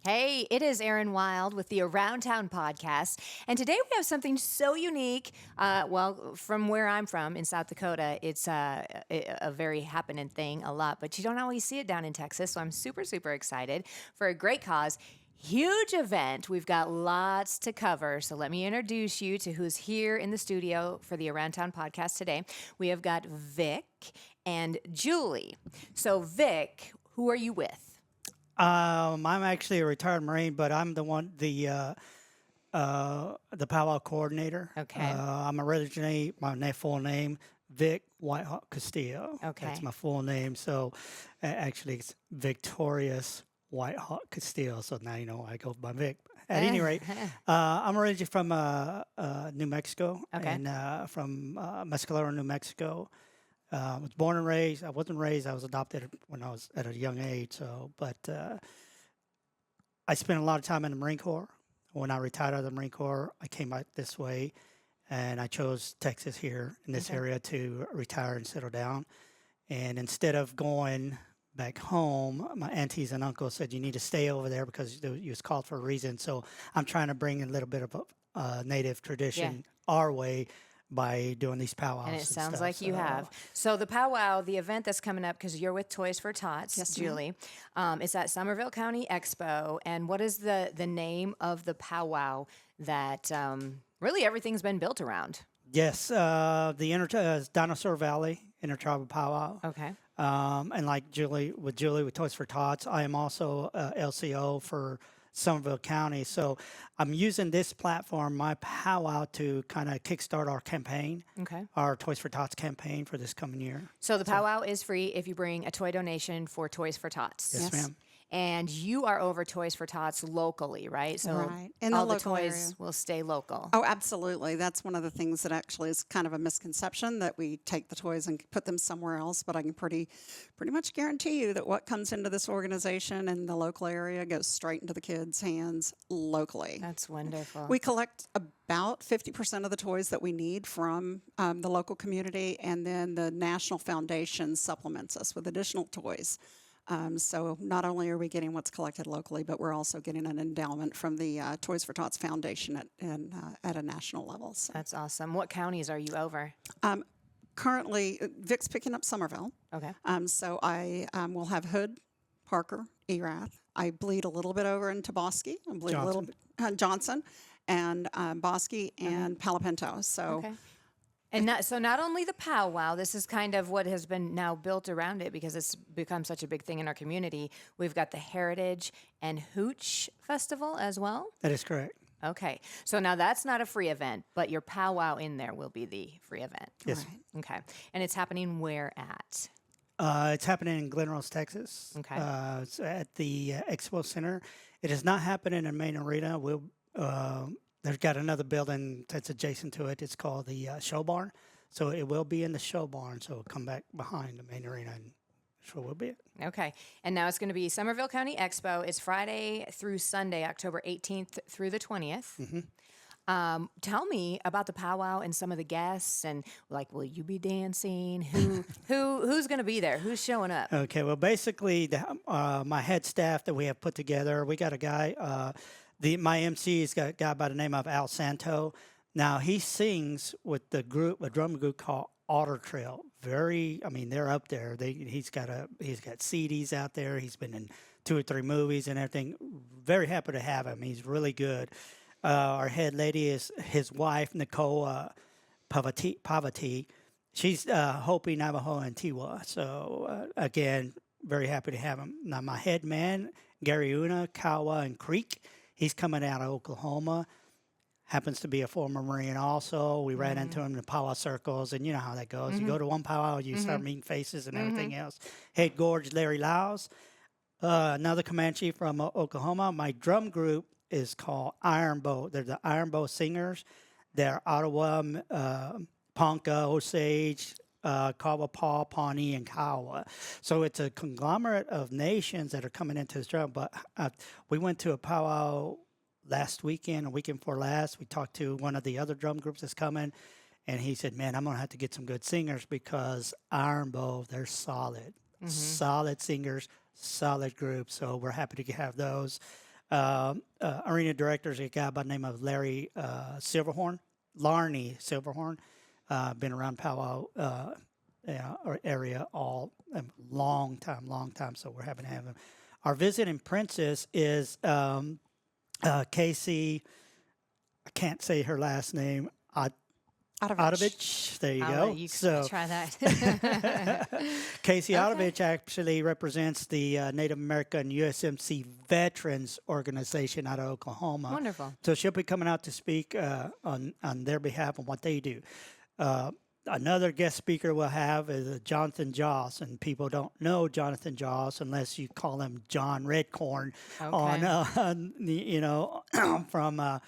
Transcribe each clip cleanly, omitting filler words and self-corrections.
Hey, it is Erin Wilde with the Around Town podcast. And today we have something so unique. From where I'm from in South Dakota, it's a very happening thing a lot, but you don't always see it down in Texas. So I'm super, super excited for a great cause. Huge event. We've got lots to cover. So let me introduce you to who's here in the studio for the Around Town podcast today. We have got Vick and Julie. So, Vick, who are you with? I'm actually a retired Marine, but I'm the powwow coordinator. Okay. I'm originally my full name, Vick White Hawk Castillo. Okay. That's my full name. So actually, it's Victorious White Hawk Castillo. So now you know I go by Vick. At any rate, I'm originally from New Mexico, Okay. and from Mescalero, New Mexico. I was born and raised. I wasn't raised. I was adopted when I was at a young age. But I spent a lot of time in the Marine Corps. When I retired out of the Marine Corps, I came out this way, and I chose Texas here in this area to retire and settle down. And instead of going back home, my aunties and uncles said, you need to stay over there because you was called for a reason. So I'm trying to bring a little bit of a native tradition our way by doing these powwows. And it sounds stuff. like you have. So the powwow, the event that's coming up, because you're with Toys for Tots, Yes, Julie, it's at Somerville County Expo. And what is the name of the powwow that really everything's been built around? Yes, the Dinosaur Valley Intertribal Powwow. Okay. And like Julie with Toys for Tots, I am also LCO for Somerville County. So I'm using this platform, my powwow, to kind of kickstart our campaign, our Toys for Tots campaign for this coming year. So the powwow is free if you bring a toy donation for Toys for Tots. Yes, ma'am. And you are over Toys for Tots locally, right? So Right. In all the the local toys area. will stay local. Oh, absolutely. That's one of the things that actually is kind of a misconception, that we take the toys and put them somewhere else. But I can pretty much guarantee you that what comes into this organization in the local area goes straight into the kids' hands locally. That's wonderful. We collect about 50% of the toys that we need from the local community, and then the National Foundation supplements us with additional toys. So not only are we getting what's collected locally, but we're also getting an endowment from the Toys for Tots Foundation at a national level. So. That's awesome. What counties are you over? Currently, Vick's picking up Somerville. Okay. So I will have Hood, Parker, Erath. I bleed a little bit over into Bosque. I bleed a little bit Johnson, and Bosque and Palo Pinto. So. Okay. And not only the powwow, this is kind of what has been now built around it because it's become such a big thing in our community. We've got the Heritage and Hooch Festival as well. That is correct. Okay. So now that's not a free event, but your powwow in there will be the free event. Yes. Right. Okay. And it's happening where at? It's happening in Glen Rose, Texas. Okay. It's at the Expo Center. It is not happening in the main arena. There's got another building that's adjacent to it. It's called the Show Barn. So it will be in the Show Barn. So it'll come back behind the main arena, and so will be it. Okay. And now it's going to be Somerville County Expo. It's Friday through Sunday, October 18th through the 20th. Tell me about the powwow and some of the guests, and like, will you be dancing? Who's going to be there? Who's showing up? Okay. Well, basically, my head staff that we have put together, we got a guy. My MC has got a guy by the name of Al Santo. Now he sings with a drum group called Otter Trail. They're up there. He's got CDs out there. He's been in 2 or 3 movies and everything. Very happy to have him. He's really good. Our head lady is his wife, Nicole Pavati. She's Hopi, Navajo, and Tiwa. So again, very happy to have him. Now my head man, Gary Una, Kawa, and Creek. He's coming out of Oklahoma, happens to be a former Marine also. We ran into him in the powwow circles, and you know how that goes. You go to one powwow, you start meeting faces and everything else. Head Gorge, Larry Laus, another Comanche from Oklahoma. My drum group is called Iron Bow. They're the Iron Bow Singers. They're Ottawa, Ponca, Osage, Kawapaw, Pawnee, and Kiowa. So it's a conglomerate of nations that are coming into this drum. But we went to a powwow last weekend, a weekend before last. We talked to one of the other drum groups that's coming, and he said, man, I'm going to have to get some good singers because Iron Bow, they're solid. Solid singers, solid group. So we're happy to have those. Arena director is a guy by the name of Larry Larney Silverhorn. Been around powwow area all long time. So we're happy to have him. Our visiting princess is Casey. I can't say her last name. Otovich. There you I'll go. let you So try that. Casey Otovich actually represents the Native American USMC Veterans Organization out of Oklahoma. Wonderful. So she'll be coming out to speak on their behalf and what they do. Another guest speaker we'll have is Jonathan Joss, and people don't know Jonathan Joss unless you call him John Redcorn on from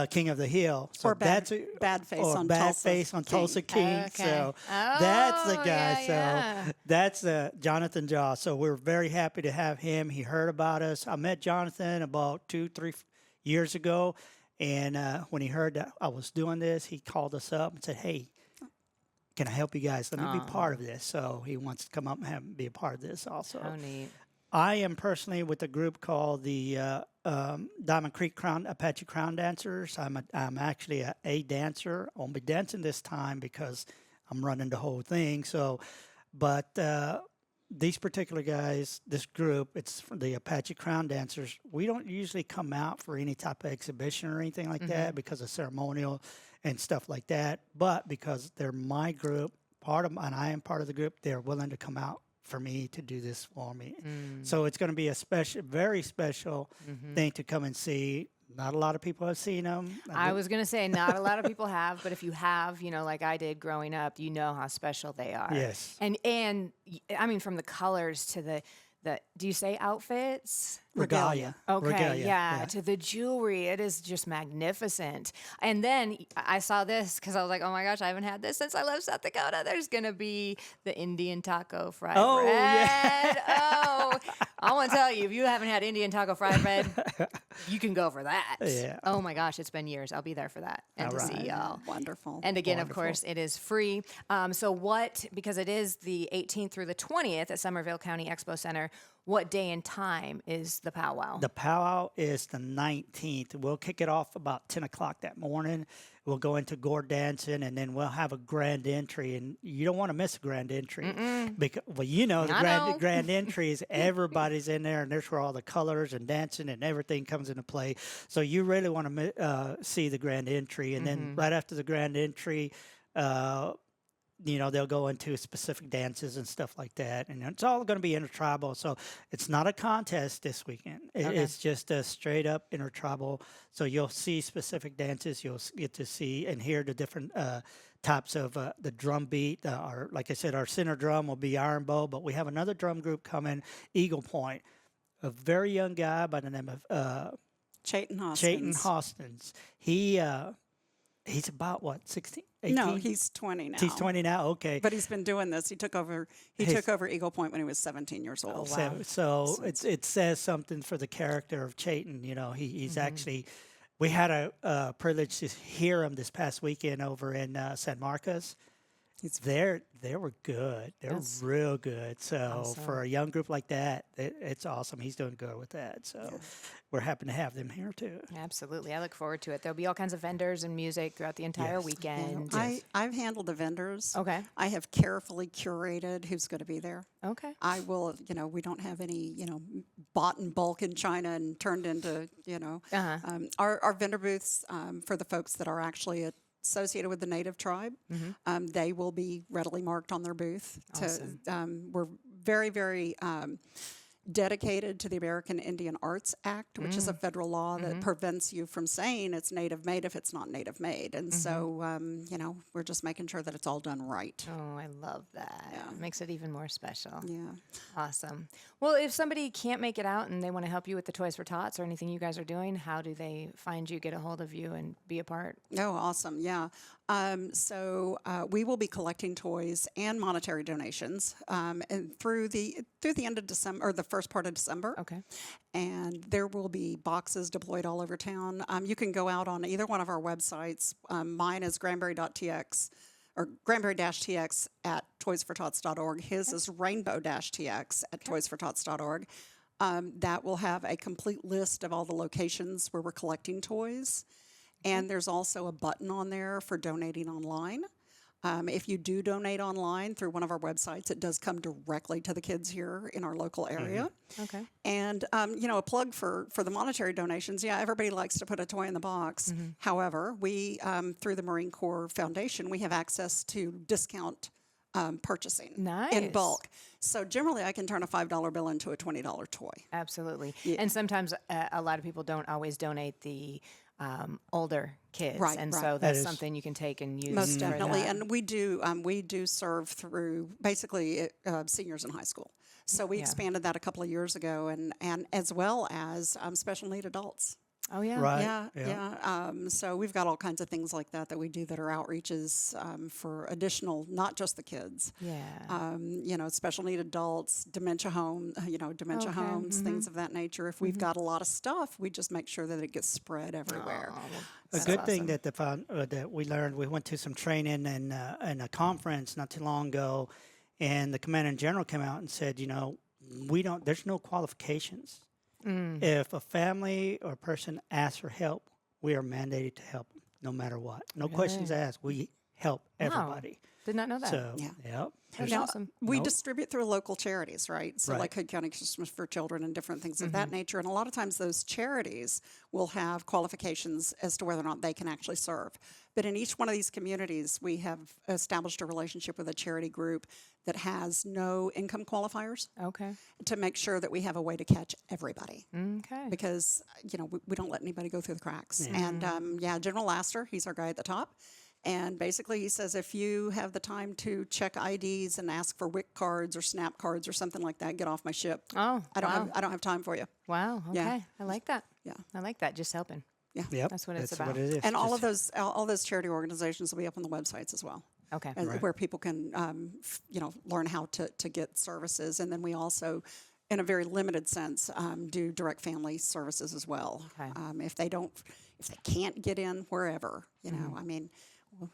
King of the Hill. So Or Bad Face on Tulsa King. Okay. So that's the guy. Yeah. So that's Jonathan Joss. So we're very happy to have him. He heard about us. I met Jonathan about 2-3 years ago, and when he heard that I was doing this, he called us up and said, "Hey, can I help you guys? Let me be part of this." So he wants to come up and be a part of this also. How neat. I am personally with a group called the Diamond Creek Apache Crown Dancers. I'm actually a dancer. I won't be dancing this time because I'm running the whole thing. So, but these particular guys, this group, it's for the Apache Crown Dancers. We don't usually come out for any type of exhibition or anything like that because of ceremonial and stuff like that. But because they're my group, and I am part of the group, they're willing to come out for me to do this for me. So it's going to be a very special thing to come and see. Not a lot of people have seen them. I was going to say not a lot of people have, but if you have, like I did growing up, you know how special they are. Yes. And I mean, from the colors to the do you say outfits? Regalia. Okay, Regalia, yeah, to the jewelry. It is just magnificent. And then I saw this because I was like, oh my gosh, I haven't had this since I left South Dakota. There's going to be the Indian taco fried bread. Yeah. Oh, I want to tell you, if you haven't had Indian taco fried bread, you can go for that. Yeah. Oh my gosh, it's been years. I'll be there for that and to see y'all. Wonderful. And again, of course, it is free. Because it is the 18th through the 20th at Somerville County Expo Center, what day and time is the powwow? The powwow is the 19th. We'll kick it off about 10 o'clock that morning. We'll go into gourd dancing, and then we'll have a grand entry. And you don't want to miss a grand entry. Because, the grand entry is everybody's in there, and there's where all the colors and dancing and everything comes into play. So you really want to see the grand entry. And then right after the grand entry, they'll go into specific dances and stuff like that. And it's all going to be intertribal. So it's not a contest this weekend. It's just a straight up intertribal. So you'll see specific dances. You'll get to see and hear the different types of the drum beat. Like I said, our center drum will be Iron Bow, but we have another drum group coming, Eagle Point, a very young guy by the name of Chayton Hostins. He's about what, 16? 18? No, he's 20 now. He's 20 now. Okay, but he's been doing this. He took over Eagle Point when he was 17 years old. Oh, wow. So it says something for the character of Chayton. He's actually. We had a privilege to hear him this past weekend over in San Marcos. They were good. They're real good. So awesome. For a young group like that, it's awesome. He's doing good with that. So we're happy to have them here too. Absolutely. I look forward to it. There'll be all kinds of vendors and music throughout the entire weekend. I've handled the vendors. Okay. I have carefully curated who's going to be there. Okay. I will, we don't have any, bought in bulk in China and turned into, our vendor booths for the folks that are actually associated with the native tribe. They will be readily marked on their booth. Awesome. We're very, very dedicated to the American Indian Arts Act, which is a federal law that prevents you from saying it's native made if it's not native made. And so, we're just making sure that it's all done right. Oh, I love that. Yeah. It makes it even more special. Yeah. Awesome. Well, if somebody can't make it out and they want to help you with the Toys for Tots or anything you guys are doing, how do they find you, get a hold of you, and be a part? Oh, awesome. Yeah. So we will be collecting toys and monetary donations and through the end of December, or the first part of December. Okay. And there will be boxes deployed all over town. You can go out on either one of our websites. Mine is granberry.tx or granberry-tx at toysfortots.org. His is rainbow-tx at toysfortots.org. that will have a complete list of all the locations where we're collecting toys. And there's also a button on there for donating online. If you do donate online through one of our websites, it does come directly to the kids here in our local area. Okay. And, a plug for the monetary donations. Yeah, everybody likes to put a toy in the box. However, we, through the Marine Corps Foundation, we have access to discount purchasing in Nice. bulk. So generally, I can turn a $5 bill into a $20 toy. Absolutely. And sometimes a lot of people don't always donate the older kids, Right, and right. so That that's is- something you can take and use. Most for definitely, that. and we do serve through basically seniors in high school. So we expanded that a couple of years ago, and as well as special need adults. Oh yeah. Right. Yeah. So we've got all kinds of things like that we do that are outreaches for additional, not just the kids. Yeah. Special need adults, dementia homes, Okay, things of that nature. If we've got a lot of stuff, we just make sure that it gets spread everywhere. Oh, well, A that's good thing awesome. that we learned, we went to some training and a conference not too long ago, and the commander in general came out and said, there's no qualifications. If a family or person asks for help, we are mandated to help them, no matter what. No questions asked. We help everybody. Did not know that. So, Yeah. yep. That's Now, awesome. we distribute through local charities, right? So Right. like Hood County Christmas for Children and different things of that nature. And a lot of times those charities will have qualifications as to whether or not they can actually serve. But in each one of these communities, we have established a relationship with a charity group that has no income qualifiers Okay. to make sure that we have a way to catch everybody. Okay. Because, we don't let anybody go through the cracks. And, General Laster, he's our guy at the top. And basically, he says if you have the time to check IDs and ask for WIC cards or SNAP cards or something like that, get off my ship. Oh, I don't have time for you. Wow. Okay. Yeah. I like that. Yeah. I like that. Just helping. Yep. That's what it's That's about. what it is. And all Just- of those charity organizations will be up on the websites as well, Okay. where people can learn how to get services. And then we also, in a very limited sense, do direct family services as well. Okay. If they can't get in wherever,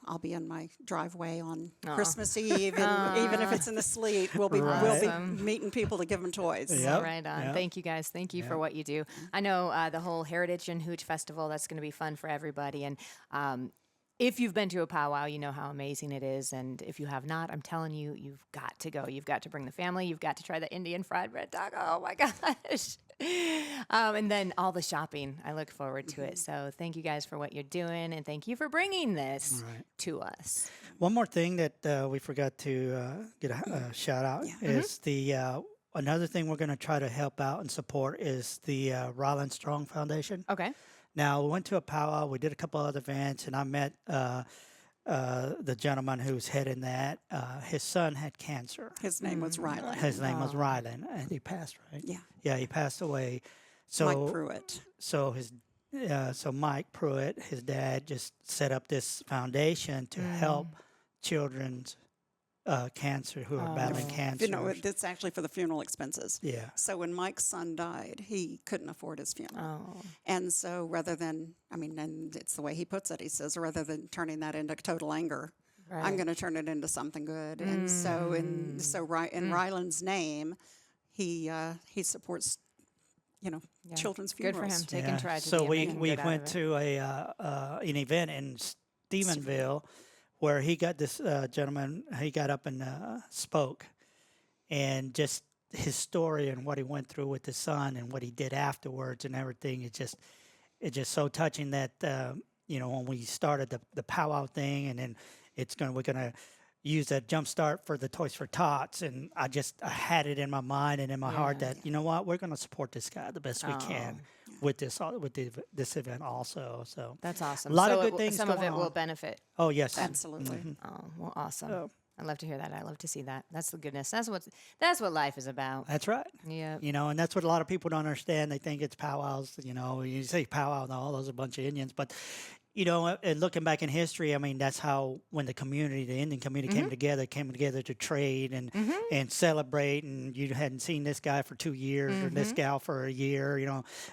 I'll be in my driveway on Christmas Eve, and even if it's in the sleet, we'll be Awesome. meeting people to give them toys. Yep. Right on. Yep. Thank you guys. Thank you for what you do. I know the whole Heritage and Hooch Festival, that's going to be fun for everybody. And if you've been to a powwow, you know how amazing it is. And if you have not, I'm telling you, you've got to go. You've got to bring the family. You've got to try the Indian fried bread taco. Oh, my gosh. And then all the shopping. I look forward to it. So thank you guys for what you're doing. And thank you for bringing this to us. One more thing that we forgot to get a shout out is the another thing we're going to try to help out and support is the Ryland Strong Foundation. Okay. Now, we went to a powwow. We did a couple other events, and I met the gentleman who's heading that. His son had cancer. His name was Riley. His name was Ryland, and he passed, right? Yeah. Yeah, he passed away. So Mike Pruitt. So Mike Pruitt, his dad, just set up this foundation to help children's cancer who are battling cancer. It's actually for the funeral expenses. Yeah. So when Mike's son died, he couldn't afford his funeral. Oh. And so rather than, and it's the way he puts it, he says, rather than turning that into total anger, I'm Right. going to turn it into something good. And so in Ryland's name, he supports, children's Good for funerals. him. Taking tragedy. So and we making good out went of it. to an event in Stephenville where he got this gentleman. He got up and spoke, and just his story and what he went through with his son and what he did afterwards and everything. It's just so touching that when we started the powwow thing, and then we're gonna use that jump start for the Toys for Tots, and I had it in my mind and in my heart that we're gonna support this guy the best we can with this event also. So That's awesome. A lot of So good things Some of going it will on. benefit. Oh yes, Absolutely. Oh, well, awesome. So- I love to hear that. I love to see that. That's the goodness. That's what life is about. that's right. Yeah. And that's what a lot of people don't understand. They think it's powwows. You say powwow, and all those are a bunch of Indians, but. And looking back in history, that's how when the Indian community came together to trade and celebrate. And you hadn't seen this guy for 2 years or this gal for a year,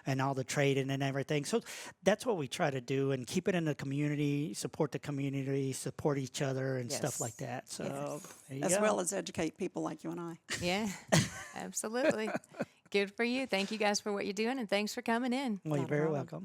and all the trading and everything. So that's what we try to do and keep it in the community, support the community, support each other and stuff like that. So there you As go. well as educate people like you and I. Yeah. Absolutely. Good for you. Thank you guys for what you're doing, and thanks for coming in. Well, you're Not a very problem. welcome.